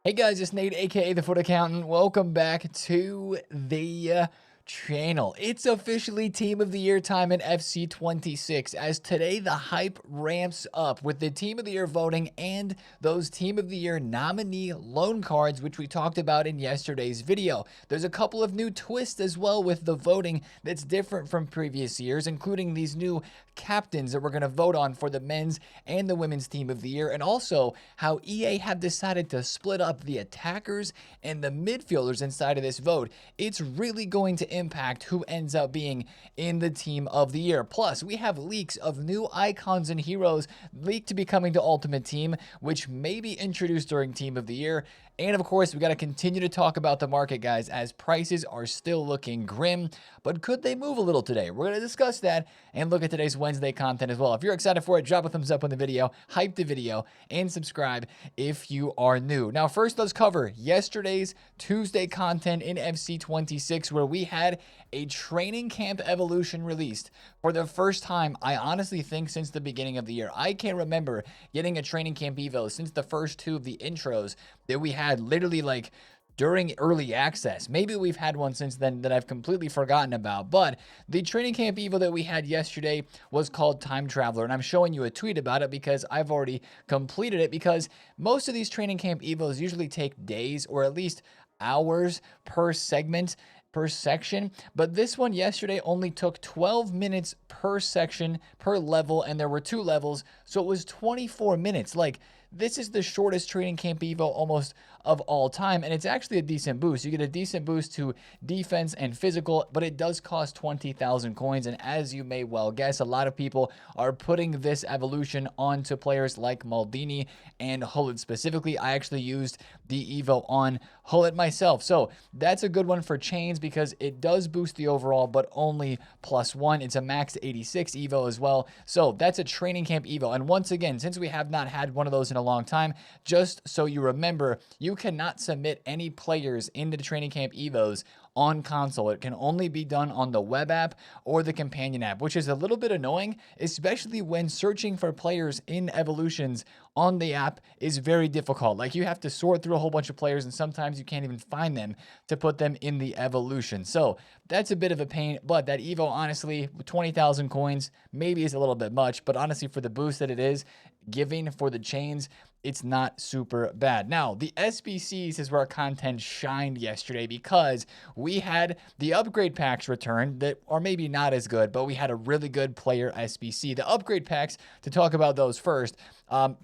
Hey guys, it's Nate, aka TheFutAccountant. Welcome back to the channel. It's officially Team of the Year time in FC 26, as today the hype ramps up with the Team of the Year voting and those Team of the Year nominee loan cards, which we talked about in yesterday's video. There's a couple of new twists as well with the voting that's different from previous years, including these new captains that we're going to vote on for the men's and the women's Team of the Year, and also how EA have decided to split up the attackers and the midfielders inside of this vote. It's really going to impact who ends up being in the Team of the Year. Plus, we have leaks of new icons and heroes leaked to be coming to Ultimate Team, which may be introduced during Team of the Year. And of course, we got to continue to talk about the market, guys, as prices are still looking grim. But could they move a little today? We're going to discuss that and look at today's Wednesday content as well. If you're excited for it, drop a thumbs up on the video, hype the video, and subscribe if you are new. Now, first, let's cover yesterday's Tuesday content in FC 26, where we had a training camp evolution released for the first time, I honestly think, since the beginning of the year. I can't remember getting a training camp evo since the first two of the intros that we had literally like during early access. Maybe we've had one since then that I've completely forgotten about, but the training camp evo that we had yesterday was called Time Traveler, and I'm showing you a tweet about it because I've already completed it, because most of these training camp evos usually take days or at least hours per segment, per section, but this one yesterday only took 12 minutes per section, per level, and there were 2 levels, so it was 24 minutes. Like, this is the shortest training camp evo almost of all time, and it's actually a decent boost. You get a decent boost to defense and physical, but it does cost 20,000 coins, and as you may well guess, a lot of people are putting this evolution onto players like Maldini and Hullet specifically. I actually used the evo on Hullet myself, so that's a good one for chains because it does boost the overall, but only +1. It's a max 86 evo as well, so that's a training camp evo. And once again, since we have not had one of those in a long time, just so you remember, you cannot submit any players into the training camp evos on console. It can only be done on the web app or the companion app, which is a little bit annoying, especially when searching for players in evolutions on the app is very difficult. Like, you have to sort through a whole bunch of players, and sometimes you can't even find them to put them in the evolution. So that's a bit of a pain, but that evo, honestly, with 20,000 coins maybe is a little bit much, but honestly, for the boost that it is giving for the chains, it's not super bad. Now, the SBCs is where our content shined yesterday, because we had the upgrade packs return that are maybe not as good, but we had a really good player SBC. The upgrade packs, to talk about those first,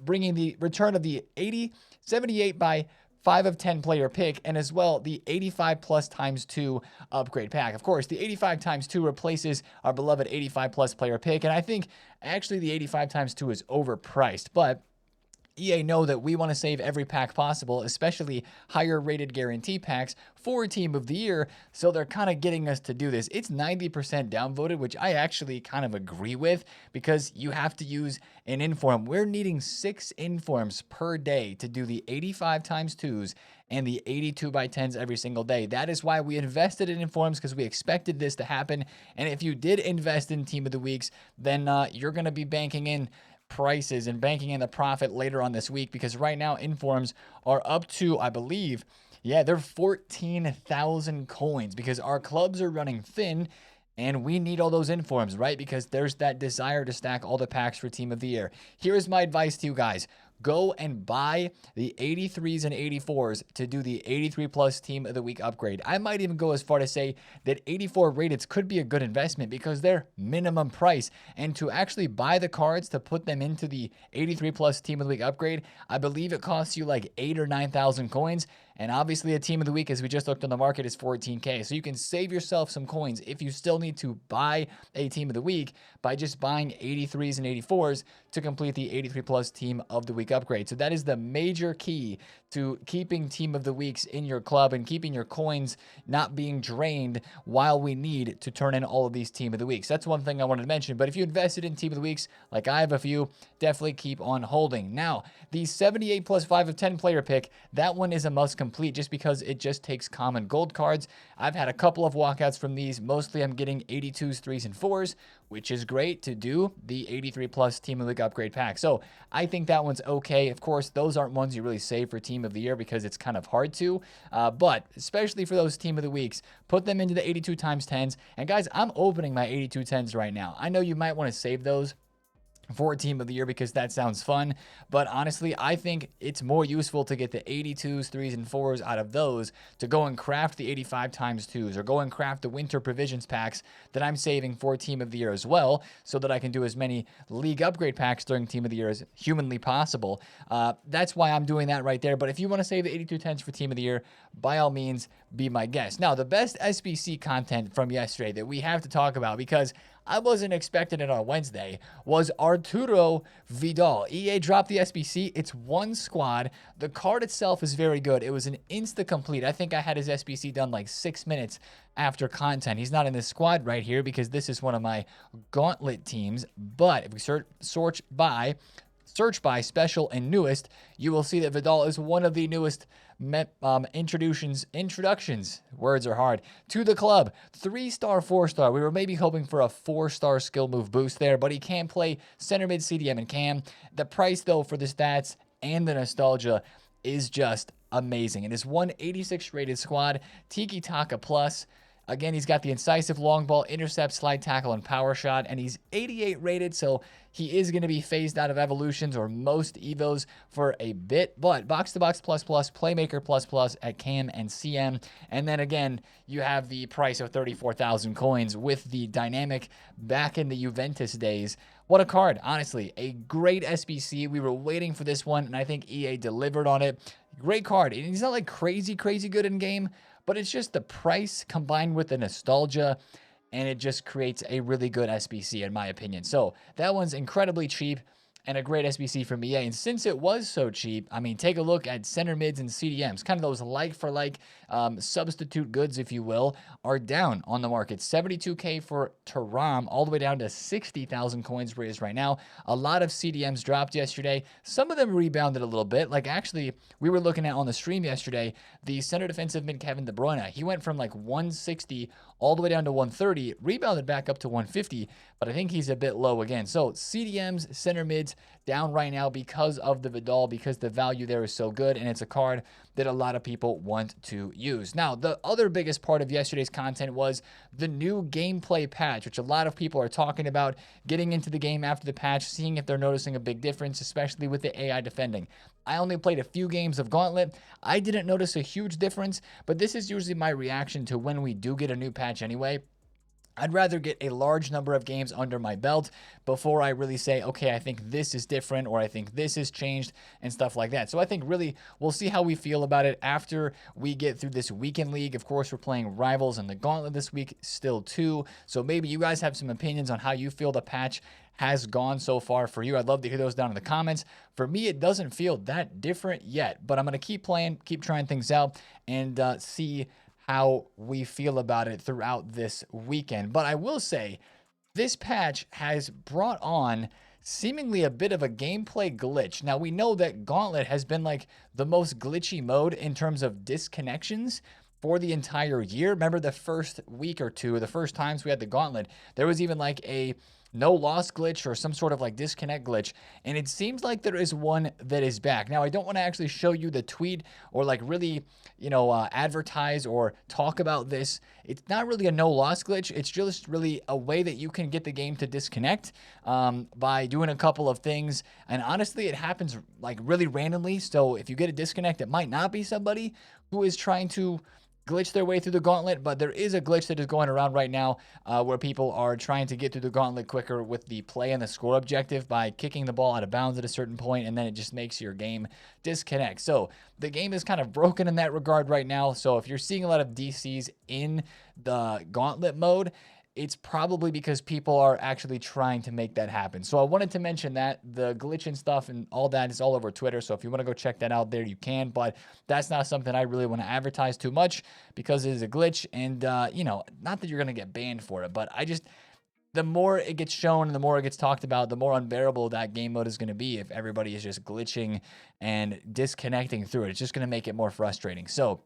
bringing the return of the 78 by 5 of 10 player pick, and as well the 85 plus times 2 upgrade pack. Of course, the 85 times 2 replaces our beloved 85 plus player pick, and I think actually the 85 times 2 is overpriced, but EA know that we want to save every pack possible, especially higher rated guarantee packs for Team of the Year, so they're kind of getting us to do this. It's 90% downvoted, which I actually kind of agree with, because you have to use an inform. We're needing 6 informs per day to do the 85 times 2s and the 82 by 10s every single day. That is why we invested in informs, because we expected this to happen. And if you did invest in Team of the Weeks, then you're going to be banking in prices and banking in the profit later on this week, because right now informs are up to, I believe, yeah, they're 14,000 coins, because our clubs are running thin and we need all those informs, right? Because there's that desire to stack all the packs for Team of the Year. Here is my advice to you guys. Go and buy the 83s and 84s to do the 83 plus Team of the Week upgrade. I might even go as far to say that 84 rated could be a good investment, because they're minimum price. And to actually buy the cards to put them into the 83 plus Team of the Week upgrade, I believe it costs you like 8 or 9,000 coins. And obviously a Team of the Week, as we just looked on the market, is 14K. So you can save yourself some coins if you still need to buy a Team of the Week by just buying 83s and 84s to complete the 83 plus Team of the Week upgrade. So that is the major key to keeping Team of the Weeks in your club and keeping your coins not being drained while we need to turn in all of these Team of the Weeks. That's one thing I wanted to mention. But if you invested in Team of the Weeks, like I have a few, definitely keep on holding. Now, the 78 plus 5 of 10 player pick, that one is a must complete. complete just because it just takes common gold cards. I've had a couple of walkouts from these. Mostly I'm getting 82s, 3s, and 4s, which is great to do the 83 plus Team of the League upgrade pack. So I think that one's okay. Of course, those aren't ones you really save for Team of the Year because it's kind of hard to, but especially for those Team of the Weeks, put them into the 82 times 10s. And guys, I'm opening my 82 10s right now. I know you might want to save those for Team of the Year because that sounds fun, but honestly, I think it's more useful to get the 82s, 3s, and 4s out of those to go and craft the 85 times 2s or go and craft the winter provisions packs that I'm saving for Team of the Year as well, so that I can do as many league upgrade packs during Team of the Year as humanly possible. That's why I'm doing that right there. But if you want to save the 82 10s for Team of the Year, by all means, be my guest. Now, the best SBC content from yesterday that we have to talk about, because I wasn't expecting it on Wednesday, was Arturo Vidal. EA dropped the SBC. It's one squad. The card itself is very good. It was an insta-complete. I think I had his SBC done like 6 minutes after content. He's not in this squad right here because this is one of my Gauntlet teams. But if we search by special and newest, you will see that Vidal is one of the newest introductions, words are hard, to the club. 3-star, 4-star. We were maybe hoping for a 4-star skill move boost there, but he can play center mid, CDM, and cam. The price, though, for the stats and the nostalgia is just amazing. It is 186 rated squad, Tiki Taka plus. Again, he's got the incisive long ball, intercept, slide tackle, and power shot, and he's 88 rated, so he is going to be phased out of evolutions or most evos for a bit, but box-to-box plus plus, playmaker plus plus at cam and CM, and then again, you have the price of 34,000 coins with the dynamic back in the Juventus days. What a card, honestly. A great SBC. We were waiting for this one, and I think EA delivered on it. Great card. And he's not like crazy good in game, but it's just the price combined with the nostalgia, and it just creates a really good SBC in my opinion. So that one's incredibly cheap and a great SBC from EA. And since it was so cheap, I mean, take a look at center mids and CDMs, kind of those like for like substitute goods, if you will, are down on the market. 72K for Taram, all the way down to 60,000 coins raised right now. A lot of CDMs dropped yesterday. Some of them rebounded a little bit. Like actually, we were looking at on the stream yesterday, the center defensive mid Kevin De Bruyne. He went from like 160 all the way down to 130, rebounded back up to 150, but I think he's a bit low again. So CDMs, center mids, down right now because of the Vidal, because the value there is so good, and it's a card that a lot of people want to use. Now, the other biggest part of yesterday's content was the new gameplay patch, which a lot of people are talking about, getting into the game after the patch, seeing if they're noticing a big difference, especially with the AI defending. I only played a few games of Gauntlet. I didn't notice a huge difference, but this is usually my reaction to when we do get a new patch anyway. I'd rather get a large number of games under my belt before I really say, okay, I think this is different, or I think this has changed, and stuff like that. So I think really we'll see how we feel about it after we get through this weekend league. Of course, we're playing Rivals and the Gauntlet this week still too. So maybe you guys have some opinions on how you feel the patch has gone so far for you. I'd love to hear those down in the comments. For me, it doesn't feel that different yet, but I'm going to keep playing, keep trying things out, and see how we feel about it throughout this weekend. But I will say, this patch has brought on seemingly a bit of a gameplay glitch. Now, we know that Gauntlet has been like the most glitchy mode in terms of disconnections for the entire year. Remember the first week or two, the first times we had the Gauntlet, there was even like a no loss glitch or some sort of like disconnect glitch, and it seems like there is one that is back. Now, I don't want to actually show you the tweet or like really, advertise or talk about this. It's not really a no loss glitch. It's just really a way that you can get the game to disconnect by doing a couple of things. And honestly, it happens like really randomly. So if you get a disconnect, it might not be somebody who is trying to glitch their way through the Gauntlet, but there is a glitch that is going around right now where people are trying to get through the Gauntlet quicker with the play and the score objective by kicking the ball out of bounds at a certain point, and then it just makes your game disconnect. So the game is kind of broken in that regard right now. So if you're seeing a lot of DCs in the Gauntlet mode, it's probably because people are actually trying to make that happen. So I wanted to mention that the glitch and stuff and all that is all over Twitter. So if you want to go check that out there, you can. But that's not something I really want to advertise too much because it is a glitch. And, not that you're going to get banned for it, but the more it gets shown and the more it gets talked about, the more unbearable that game mode is going to be if everybody is just glitching and disconnecting through it. It's just going to make it more frustrating. So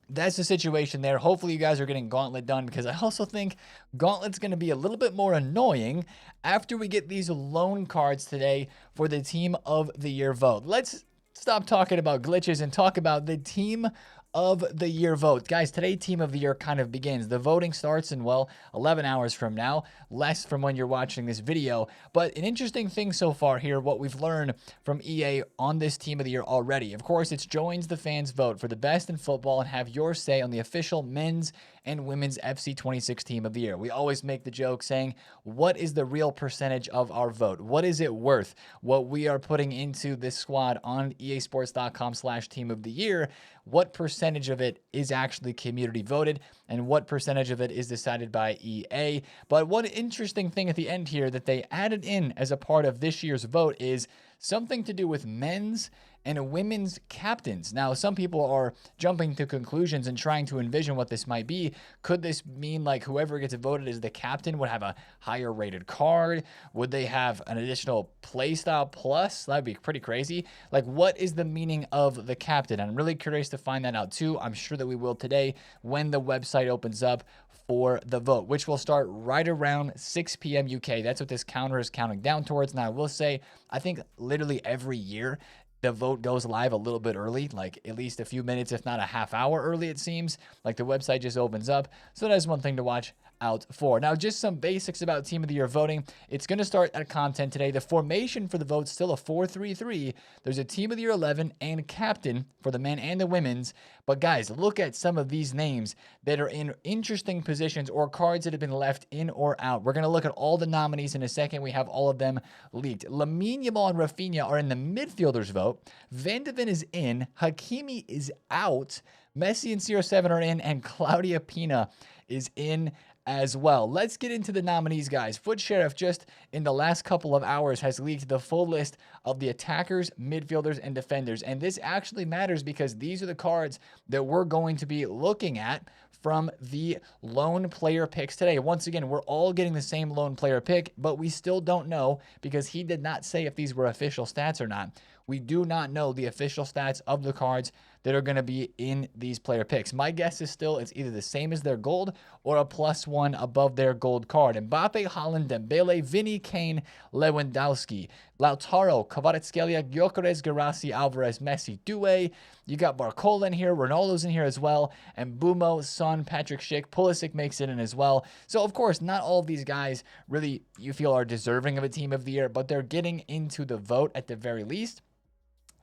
that's the situation there. Hopefully you guys are getting Gauntlet done, because I also think Gauntlet's going to be a little bit more annoying after we get these loan cards today for the Team of the Year vote. Let's stop talking about glitches and talk about the Team of the Year vote. Guys, today Team of the Year kind of begins. The voting starts in, well, 11 hours from now, less from when you're watching this video. But an interesting thing so far here, what we've learned from EA on this Team of the Year already. Of course, it's joins the fans vote for the best in football and have your say on the official men's and women's FC 26 Team of the Year. We always make the joke saying, what is the real percentage of our vote? What is it worth? What we are putting into this squad on easports.com/Team of the Year, what percentage of it is actually community voted and what percentage of it is decided by EA? But one interesting thing at the end here that they added in as a part of this year's vote is something to do with men's and women's captains. Now, some people are jumping to conclusions and trying to envision what this might be. Could this mean like whoever gets voted as the captain would have a higher rated card? Would they have an additional playstyle plus? That'd be pretty crazy. Like, what is the meaning of the captain? I'm really curious to find that out too. I'm sure that we will today when the website opens up for the vote, which will start right around 6 p.m. UK. That's what this counter is counting down towards. Now, I will say, I think literally every year the vote goes live a little bit early, like at least a few minutes, if not a half hour early, it seems. Like the website just opens up. So that is one thing to watch out for. Now, just some basics about Team of the Year voting. It's going to start at content today. The formation for the vote is still a 4-3-3. There's a Team of the Year 11 and captain for the men and the women's. But guys, look at some of these names that are in interesting positions or cards that have been left in or out. We're going to look at all the nominees in a second. We have all of them leaked. Lamine Yamal and Rafinha are in the midfielders vote. Van de Ven is in. Hakimi is out. Messi and CR7 are in. And Claudia Pina is in as well. Let's get into the nominees, guys. Foot Sheriff just in the last couple of hours has leaked the full list of the attackers, midfielders, and defenders. And this actually matters because these are the cards that we're going to be looking at from the lone player picks today. Once again, we're all getting the same lone player pick, but we still don't know because he did not say if these were official stats or not. We do not know the official stats of the cards that are going to be in these player picks. My guess is still it's either the same as their gold or a +1 above their gold card. Mbappe, Haaland, Dembele, Vinny, Kane, Lewandowski, Lautaro, Kvaratskhelia, Gyökeres, Guirassy, Alvarez, Messi, Doué. You got Barcola in here, Ronaldo's in here as well, and Bumo, Son, Patrick Schick, Pulisic makes it in as well. So, of course, not all of these guys really you feel are deserving of a Team of the Year, but they're getting into the vote at the very least.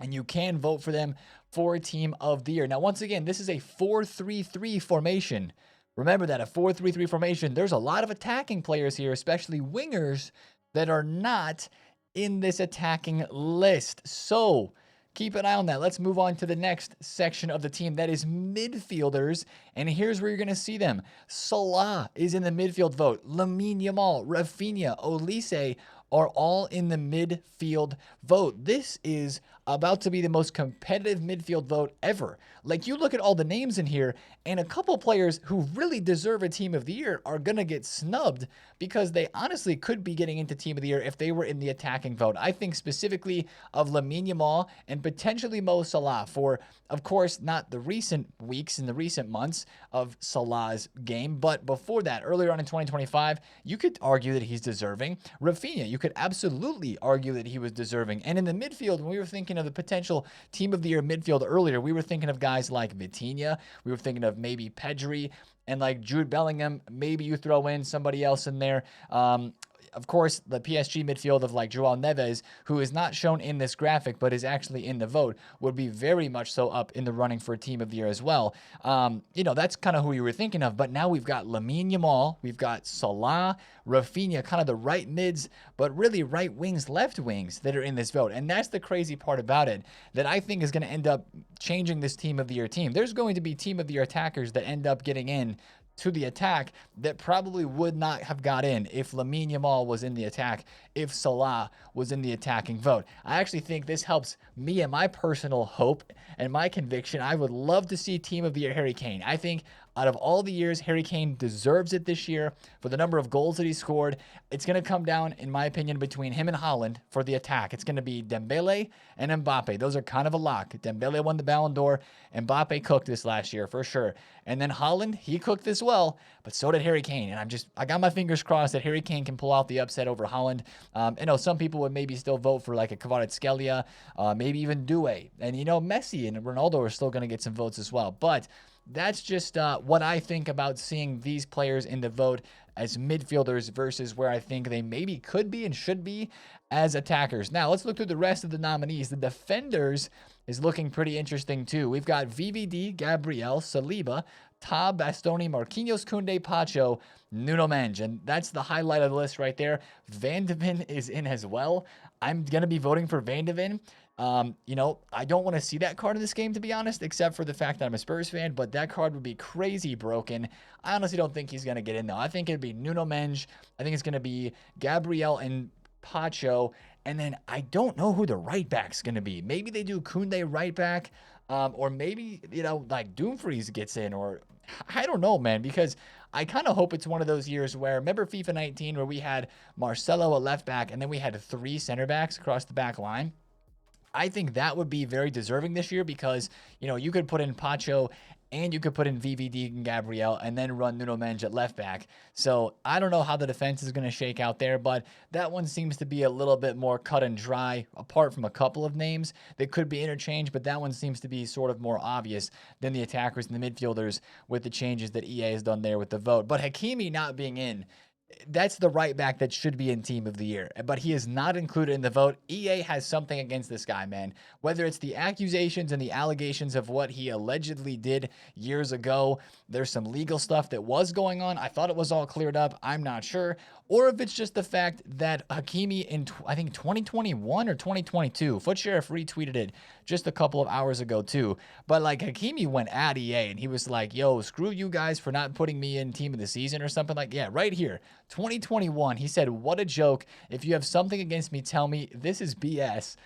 And you can vote for them for Team of the Year. Now, once again, this is a 4-3-3 formation. Remember that, a 4-3-3 formation. There's a lot of attacking players here, especially wingers, that are not in this attacking list. So keep an eye on that. Let's move on to the next section of the team. That is midfielders. And here's where you're going to see them. Salah is in the midfield vote. Lamine Yamal, Rafinha, Olise are all in the midfield vote. This is about to be the most competitive midfield vote ever. Like, you look at all the names in here, and a couple players who really deserve a Team of the Year are going to get snubbed because they honestly could be getting into Team of the Year if they were in the attacking vote. I think specifically of Lamine Yamal and potentially Mo Salah for, of course, not the recent weeks and the recent months of Salah's game, but before that, earlier on in 2025, you could argue that he's deserving. Rafinha, you could absolutely argue that he was deserving. And in the midfield, when we were thinking of the potential Team of the Year midfield earlier, we were thinking of guys like Vitinha. We were thinking of maybe Pedri and like Jude Bellingham. Maybe you throw in somebody else in there. Of course, the PSG midfield of like Joao Neves, who is not shown in this graphic but is actually in the vote, would be very much so up in the running for Team of the Year as well. You know, that's kind of who you were thinking of. But now we've got Lamine Yamal, we've got Salah, Rafinha, kind of the right mids, but really right wings, left wings that are in this vote. And that's the crazy part about it that I think is going to end up changing this Team of the Year team. There's going to be Team of the Year attackers that end up getting in to the attack that probably would not have got in if Lamine Yamal was in the attack, if Salah was in the attacking vote. I actually think this helps me and my personal hope and my conviction. I would love to see Team of the Year Harry Kane. I think Out of all the years, Harry Kane deserves it this year for the number of goals that he scored. It's going to come down, in my opinion, between him and Haaland for the attack. It's going to be Dembele and Mbappe. Those are kind of a lock. Dembele won the Ballon d'Or. Mbappe cooked this last year for sure. And then Haaland, he cooked this well, but so did Harry Kane. And I got my fingers crossed that Harry Kane can pull out the upset over Haaland. I know some people would maybe still vote for like a Kvaratskhelia, maybe even Doué. And, Messi and Ronaldo are still going to get some votes as well. But that's just what I think about seeing these players in the vote as midfielders versus where I think they maybe could be and should be as attackers. Now, let's look through the rest of the nominees. The defenders is looking pretty interesting too. We've got VVD, Gabriel, Saliba, Tab, Bastoni, Marquinhos, Koundé, Pacho, Nuno Mendes. And that's the highlight of the list right there. Van de Ven is in as well. I'm going to be voting for Van de Ven. I don't want to see that card in this game, to be honest, except for the fact that I'm a Spurs fan, but that card would be crazy broken. I honestly don't think he's going to get in, though. I think it'd be Nuno Mendes. I think it's going to be Gabriel and Pacho. And then I don't know who the right back's going to be. Maybe they do Koundé right back, or maybe, like Dumfries gets in, or I don't know, man, because I kind of hope it's one of those years where, remember FIFA 19 where we had Marcelo at left back and then we had 3 center backs across the back line? I think that would be very deserving this year because, you could put in Pacho and you could put in VVD and Gabriel and then run Nuno Mendes at left back. So I don't know how the defense is going to shake out there, but that one seems to be a little bit more cut and dry, apart from a couple of names that could be interchanged, but that one seems to be sort of more obvious than the attackers and the midfielders with the changes that EA has done there with the vote. But Hakimi not being in, that's the right back that should be in Team of the Year, but he is not included in the vote. EA has something against this guy, man. Whether it's the accusations and the allegations of what he allegedly did years ago, there's some legal stuff that was going on. I thought it was all cleared up. I'm not sure. Or if it's just the fact that Hakimi in, I think, 2021 or 2022, Foot Sheriff retweeted it just a couple of hours ago too. But like Hakimi went at EA and he was like, yo, screw you guys for not putting me in Team of the Season or something like, yeah, right here. 2021, he said, what a joke. If you have something against me, tell me. This is BS.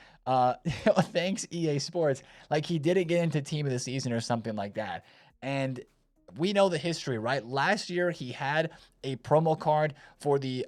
Thanks, EA Sports. Like, he didn't get into Team of the Season or something like that. And we know the history, right? Last year, he had a promo card for the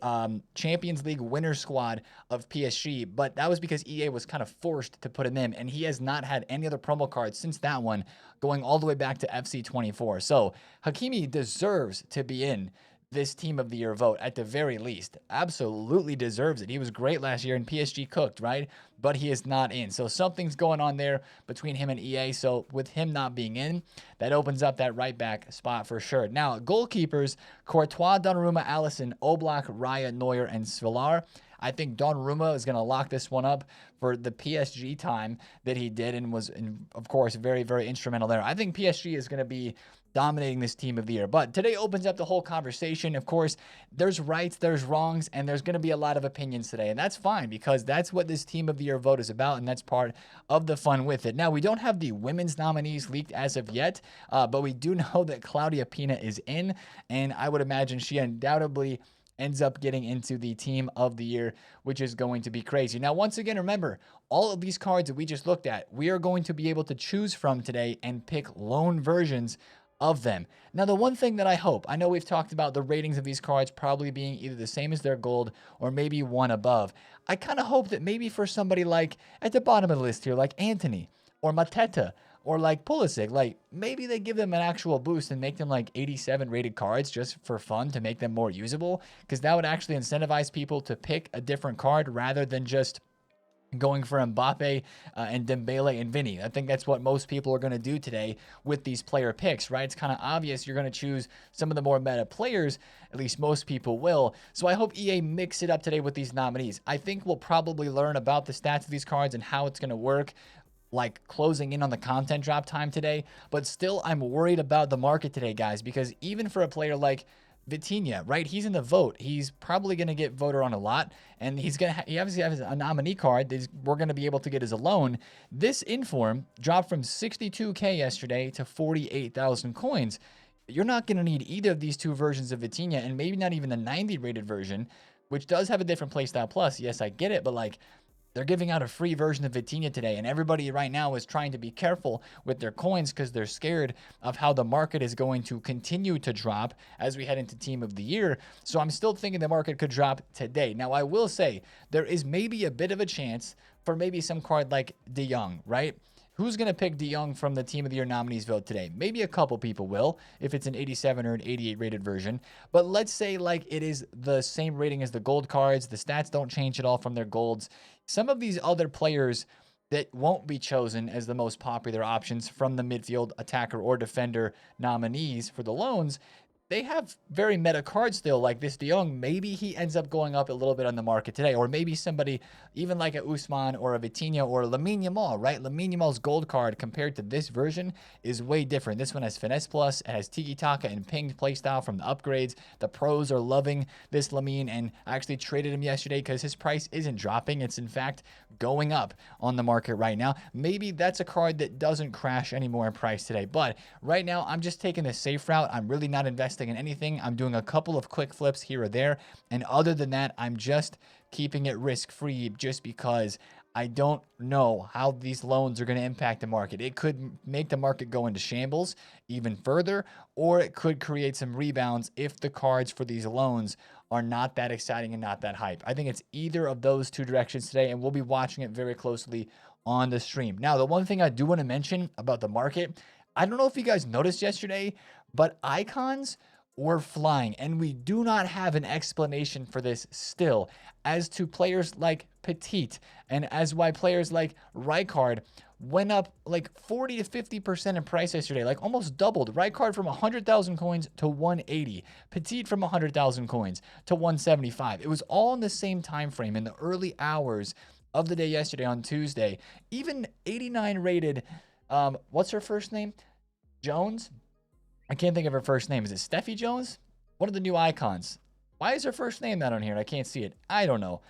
Champions League winner squad of PSG, but that was because EA was kind of forced to put him in, and he has not had any other promo cards since that one, going all the way back to FC24. So Hakimi deserves to be in this Team of the Year vote at the very least. Absolutely deserves it. He was great last year and PSG cooked, right? But he is not in. So something's going on there between him and EA. So with him not being in, that opens up that right back spot for sure. Now, goalkeepers, Courtois, Donnarumma, Alisson, Oblak, Raya, Neuer, and Svilar. I think Donnarumma is going to lock this one up for the PSG time that he did and was, of course, very, very instrumental there. I think PSG is going to be dominating this Team of the Year. But today opens up the whole conversation. Of course, there's rights, there's wrongs, and there's going to be a lot of opinions today. And that's fine because that's what this Team of the Year vote is about, and that's part of the fun with it. Now, we don't have the women's nominees leaked as of yet, but we do know that Claudia Pina is in, and I would imagine she undoubtedly ends up getting into the Team of the Year, which is going to be crazy. Now, once again, remember, all of these cards that we just looked at, we are going to be able to choose from today and pick loan versions of them. Now, the one thing that I hope, I know we've talked about the ratings of these cards probably being either the same as their gold or maybe one above. I kind of hope that maybe for somebody like at the bottom of the list here, like Anthony or Mateta or like Pulisic, like maybe they give them an actual boost and make them like 87 rated cards just for fun to make them more usable, because that would actually incentivize people to pick a different card rather than just going for Mbappe and Dembele and Vinny. I think that's what most people are going to do today with these player picks, right? It's kind of obvious you're going to choose some of the more meta players, at least most people will. So I hope EA mix it up today with these nominees. I think we'll probably learn about the stats of these cards and how it's going to work, like closing in on the content drop time today. But still, I'm worried about the market today, guys, because even for a player like Vitinha, right? He's in the vote. He's probably going to get voted on a lot, and he obviously has a nominee card that we're going to be able to get as a loan. This inform dropped from 62K yesterday to 48,000 coins. You're not going to need either of these two versions of Vitinha, and maybe not even the 90 rated version, which does have a different playstyle plus. Yes, I get it, but like, they're giving out a free version of Vitinha today, and everybody right now is trying to be careful with their coins because they're scared of how the market is going to continue to drop as we head into Team of the Year. So I'm still thinking the market could drop today. Now, I will say there is maybe a bit of a chance for maybe some card like De Jong, right? Who's going to pick De Jong from the Team of the Year nominees vote today? Maybe a couple people will, if it's an 87 or an 88 rated version. But let's say like it is the same rating as the gold cards. The stats don't change at all from their golds. Some of these other players that won't be chosen as the most popular options from the midfield, attacker, or defender nominees for the loans, they have very meta cards still, like this De Jong. Maybe he ends up going up a little bit on the market today, or maybe somebody even like a Usman or a Vitinha or Lamine Yamal, right? Lamine Yamal's gold card compared to this version is way different. This one has Finesse Plus, it has Tiki Taka and Pinged playstyle from the upgrades. The pros are loving this Lamine, and I actually traded him yesterday because his price isn't dropping. It's in fact going up on the market right now. Maybe that's a card that doesn't crash anymore in price today, but right now I'm just taking the safe route. I'm really not investing in anything. I'm doing a couple of quick flips here or there, and other than that, I'm just keeping it risk-free just because I don't know how these loans are going to impact the market. It could make the market go into shambles even further, or it could create some rebounds if the cards for these loans are not that exciting and not that hype. I think it's either of those two directions today, and we'll be watching it very closely on the stream. Now, the one thing I do want to mention about the market, I don't know if you guys noticed yesterday, but icons were flying, and we do not have an explanation for this still as to players like Petite and as why players like Rijkaard went up like 40 to 50% in price yesterday, like almost doubled. Rijkaard from 100,000 coins to 180, Petite from 100,000 coins to 175. It was all in the same time frame in the early hours of the day yesterday on Tuesday. Even 89 rated, what's her first name? Jones? I can't think of her first name. Is it Steffi Jones? One of the new icons. Why is her first name not on here? I can't see it. I don't know.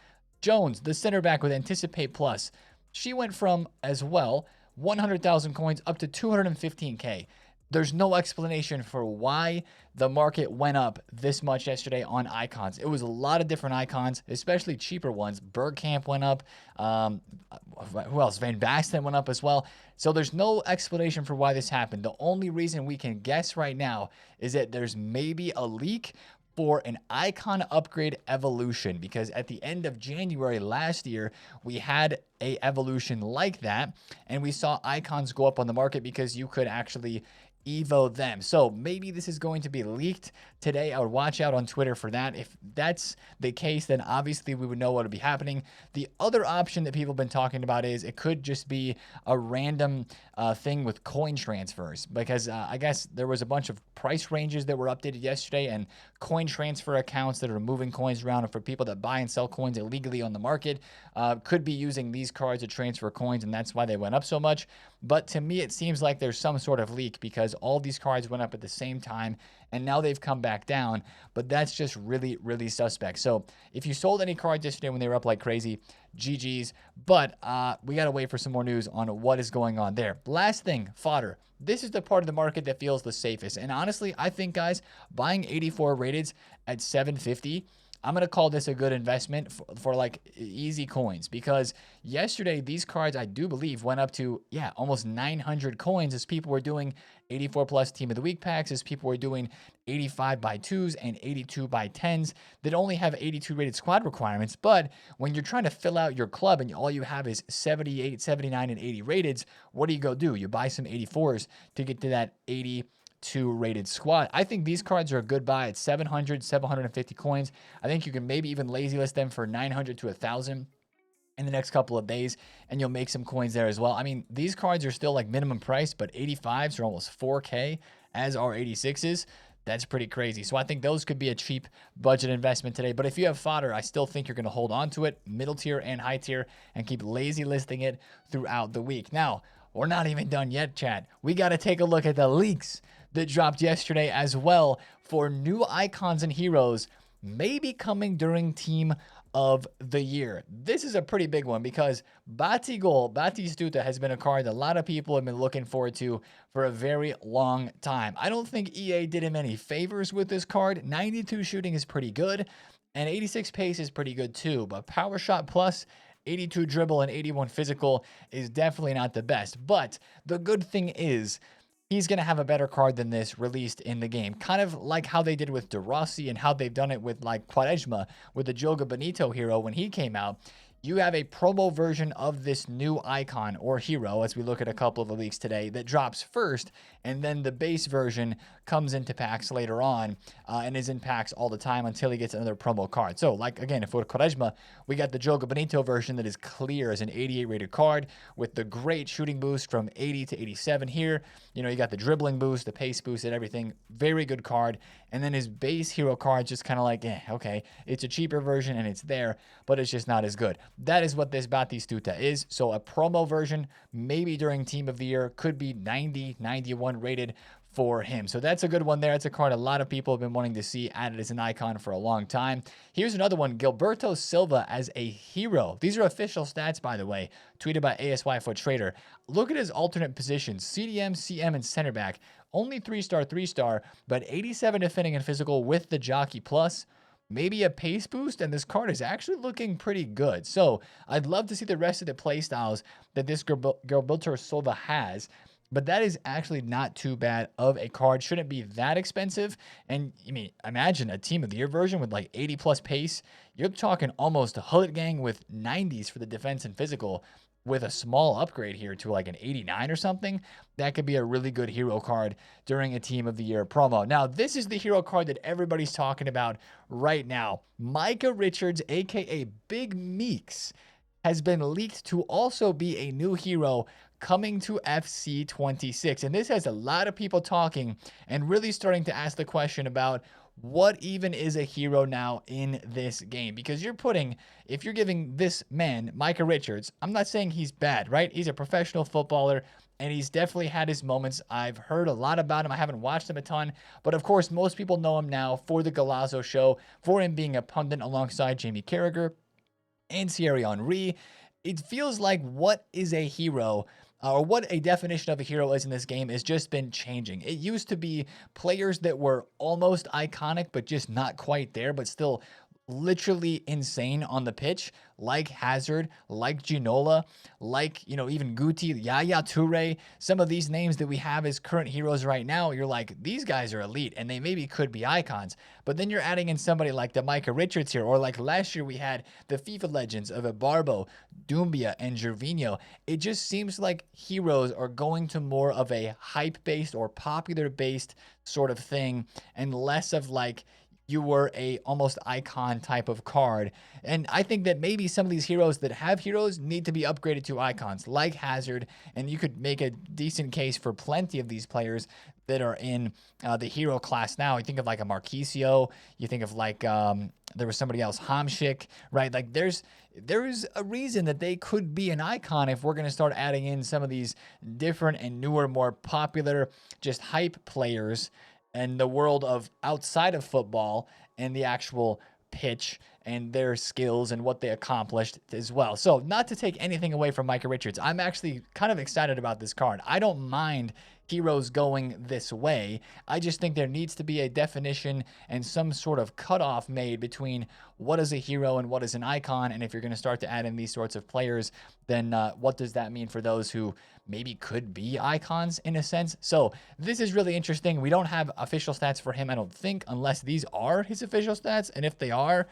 Jones, the center back with Anticipate Plus. She went from, as well, 100,000 coins up to 215K. There's no explanation for why the market went up this much yesterday on icons. It was a lot of different icons, especially cheaper ones. Bergkamp went up. Who else? Van Basten went up as well. So there's no explanation for why this happened. The only reason we can guess right now is that there's maybe a leak for an icon upgrade evolution, because at the end of January last year, we had a evolution like that, and we saw icons go up on the market because you could actually evo them. So maybe this is going to be leaked today. I would watch out on Twitter for that. If that's the case, then obviously we would know what would be happening. The other option that people have been talking about is it could just be a random thing with coin transfers, because I guess there was a bunch of price ranges that were updated yesterday, and coin transfer accounts that are moving coins around, and for people that buy and sell coins illegally on the market could be using these cards to transfer coins, and that's why they went up so much. But to me, it seems like there's some sort of leak because all these cards went up at the same time, and now they've come back down. But that's just really, really suspect. So if you sold any cards yesterday when they were up like crazy, GG's. But we got to wait for some more news on what is going on there. Last thing, fodder. This is the part of the market that feels the safest. And honestly, I think, guys, buying 84 rateds at 750, I'm going to call this a good investment for like easy coins, because yesterday these cards, I do believe, went up to, yeah, almost 900 coins as people were doing 84 plus team of the week packs, as people were doing 85 by 2s and 82 by 10s that only have 82 rated squad requirements. But when you're trying to fill out your club and all you have is 78, 79, and 80 rateds, what do? You buy some 84s to get to that 82 rated squad. I think these cards are a good buy at 700, 750 coins. I think you can maybe even lazy list them for 900 to 1,000 in the next couple of days, and you'll make some coins there as well. I mean, these cards are still like minimum price, but 85s are almost 4K, as are 86s. That's pretty crazy. So I think those could be a cheap budget investment today. But if you have fodder, I still think you're going to hold on to it, middle tier and high tier, and keep lazy listing it throughout the week. Now, we're not even done yet, chat. We got to take a look at the leaks that dropped yesterday as well for new icons and heroes maybe coming during Team of the Year. This is a pretty big one because Batistuta has been a card that a lot of people have been looking forward to for a very long time. I don't think EA did him any favors with this card. 92 shooting is pretty good, and 86 pace is pretty good too, but Power Shot Plus 82 dribble and 81 physical is definitely not the best. But the good thing is, he's going to have a better card than this released in the game. Kind of like how they did with De Rossi and how they've done it with like Quaresma with the Joga Bonito hero when he came out. You have a promo version of this new icon or hero, as we look at a couple of the leaks today, that drops first, and then the base version comes into packs later on and is in packs all the time until he gets another promo card. So, like, again, if for Quaresma, we got the Joga Bonito version that is clear as an 88 rated card with the great shooting boost from 80 to 87 here. You know, you got the dribbling boost, the pace boost, and everything. Very good card. And then his base hero card just kind of like, okay, it's a cheaper version and it's there, but it's just not as good. That is what this Batistuta is. So a promo version, maybe during Team of the Year, could be 90, 91 rated for him. So that's a good one there. It's a card a lot of people have been wanting to see added as an icon for a long time. Here's another one, Gilberto Silva as a hero. These are official stats, by the way, tweeted by ASY Foot Trader. Look at his alternate positions, CDM, CM, and center back. Only 3-star, 3-star, but 87 defending and physical with the Jockey Plus. Maybe a pace boost, and this card is actually looking pretty good. So I'd love to see the rest of the playstyles that this Gilberto Silva has, but that is actually not too bad of a card. Shouldn't be that expensive. And I mean, imagine a Team of the Year version with like 80 plus pace. You're talking almost a Hullet gang with 90s for the defense and physical, with a small upgrade here to like an 89 or something. That could be a really good hero card during a Team of the Year promo. Now, this is the hero card that everybody's talking about right now. Micah Richards, aka Big Meeks, has been leaked to also be a new hero coming to FC 26. And this has a lot of people talking and really starting to ask the question about what even is a hero now in this game? Because you're putting, if you're giving this man, Micah Richards, I'm not saying he's bad, right? He's a professional footballer, and he's definitely had his moments. I've heard a lot about him. I haven't watched him a ton, but of course, most people know him now for the Galazzo show, for him being a pundit alongside Jamie Carragher and Thierry Henry. It feels like what is a hero, or what a definition of a hero is in this game, has just been changing. It used to be players that were almost iconic, but just not quite there, but still literally insane on the pitch, like Hazard, like Ginola, like, you know, even Guti, Yaya Toure. Some of these names that we have as current heroes right now, you're like, these guys are elite, and they maybe could be icons. But then you're adding in somebody like the Micah Richards here, or like last year we had the FIFA legends of Ibarbo, Doumbia, and Gervinho. It just seems like heroes are going to more of a hype-based or popular-based sort of thing, and less of like, you were a almost icon type of card. And I think that maybe some of these heroes that have heroes need to be upgraded to icons like Hazard, and you could make a decent case for plenty of these players that are in the hero class now. You think of like a Marquisio, you think of like there was somebody else, Hamsik, right? Like there is a reason that they could be an icon if we're going to start adding in some of these different and newer, more popular, just hype players and the world of outside of football and the actual pitch and their skills and what they accomplished as well. So not to take anything away from Micah Richards, I'm actually kind of excited about this card. I don't mind heroes going this way. I just think there needs to be a definition and some sort of cutoff made between what is a hero and what is an icon. And if you're going to start to add in these sorts of players, then what does that mean for those who maybe could be icons in a sense? So this is really interesting. We don't have official stats for him, I don't think, unless these are his official stats. And if they are,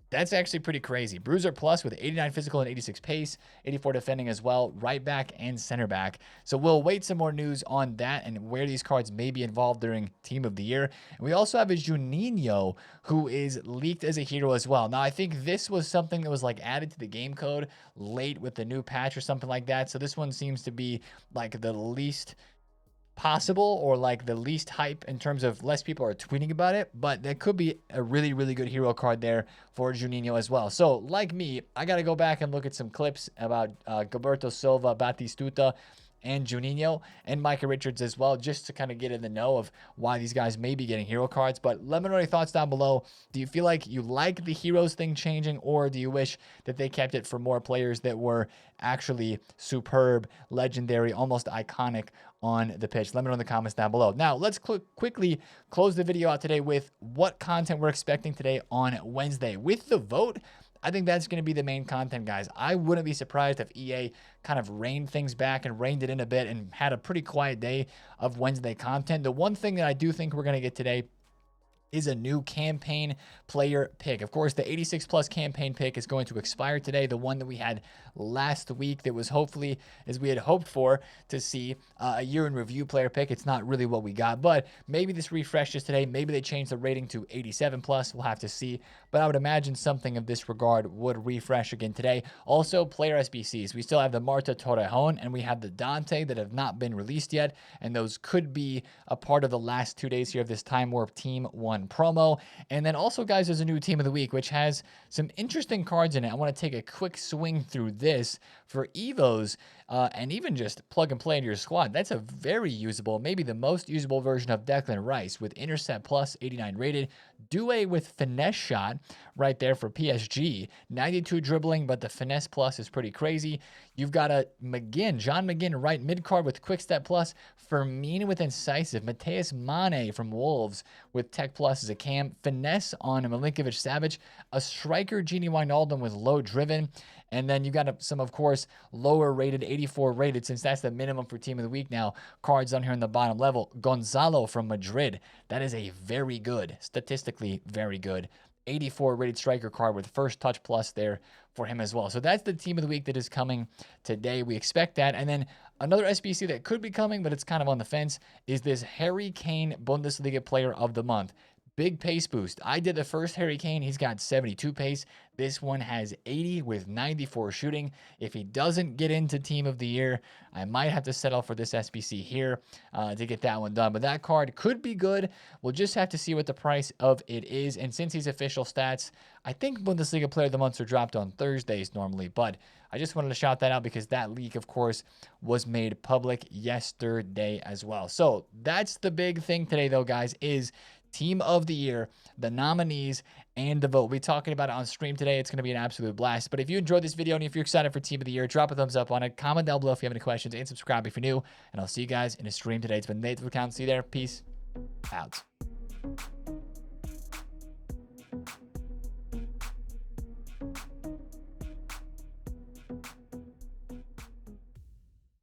that's actually pretty crazy. Bruiser Plus with 89 physical and 86 pace, 84 defending as well, right back and center back. So we'll wait some more news on that and where these cards may be involved during Team of the Year. And we also have a Juninho who is leaked as a hero as well. Now, I think this was something that was like added to the game code late with the new patch or something like that. So this one seems to be like the least possible, or like the least hype in terms of less people are tweeting about it, but that could be a really, really good hero card there for Juninho as well. So like me, I got to go back and look at some clips about Gilberto Silva, Batistuta, and Juninho, and Micah Richards as well, just to kind of get in the know of why these guys may be getting hero cards. But let me know your thoughts down below. Do you feel like you like the heroes thing changing, or do you wish that they kept it for more players that were actually superb, legendary, almost iconic on the pitch? Let me know in the comments down below. Now, let's quickly close the video out today with what content we're expecting today on Wednesday. With the vote, I think that's going to be the main content, guys. I wouldn't be surprised if EA kind of reined things back and reined it in a bit and had a pretty quiet day of Wednesday content. The one thing that I do think we're going to get today is a new campaign player pick. Of course, the 86 plus campaign pick is going to expire today. The one that we had last week that was hopefully, as we had hoped for, to see a year in review player pick. It's not really what we got, but maybe this refreshes today. Maybe they change the rating to 87 plus. We'll have to see, but I would imagine something of this regard would refresh again today. Also, player SBCs. We still have the Marta Torrejon and we have the Dante that have not been released yet, and those could be a part of the last 2 days here of this Time Warp Team 1 promo. And then also, guys, there's a new team of the week which has some interesting cards in it. I want to take a quick swing through this for Evos and even just plug and play into your squad. That's a very usable, maybe the most usable version of Declan Rice with Intercept plus 89 rated, Doué with Finesse Shot right there for PSG, 92 dribbling, but the Finesse plus is pretty crazy. You've got a McGinn, John McGinn right mid card with Quick Step plus, Firmino with Incisive, Mateus Mane from Wolves with Tech plus as a cam, Finesse on Milinkovic-Savic, a striker Gini Wijnaldum with low driven, and then you got some, of course, lower rated, 84 rated, since that's the minimum for team of the week now. Cards on here in the bottom level. Gonzalo from Madrid. That is a very good, statistically very good, 84 rated striker card with first touch plus there for him as well. So that's the team of the week that is coming today. We expect that. And then another SBC that could be coming, but it's kind of on the fence, is this Harry Kane Bundesliga Player of the Month. Big pace boost. I did the first Harry Kane. He's got 72 pace. This one has 80 with 94 shooting. If he doesn't get into Team of the Year, I might have to settle for this SBC here to get that one done. But that card could be good. We'll just have to see what the price of it is. And since he's official stats, I think Bundesliga Player of the Months are dropped on Thursdays normally. But I just wanted to shout that out because that leak, of course, was made public yesterday as well. So that's the big thing today, though, guys, is Team of the Year, the nominees, and the vote. We'll be talking about it on stream today. It's going to be an absolute blast. But if you enjoyed this video and if you're excited for Team of the Year, drop a thumbs up on it. Comment down below if you have any questions, and subscribe if you're new. And I'll see you guys in a stream today. It's been TheFutAccountant. See you there. Peace out.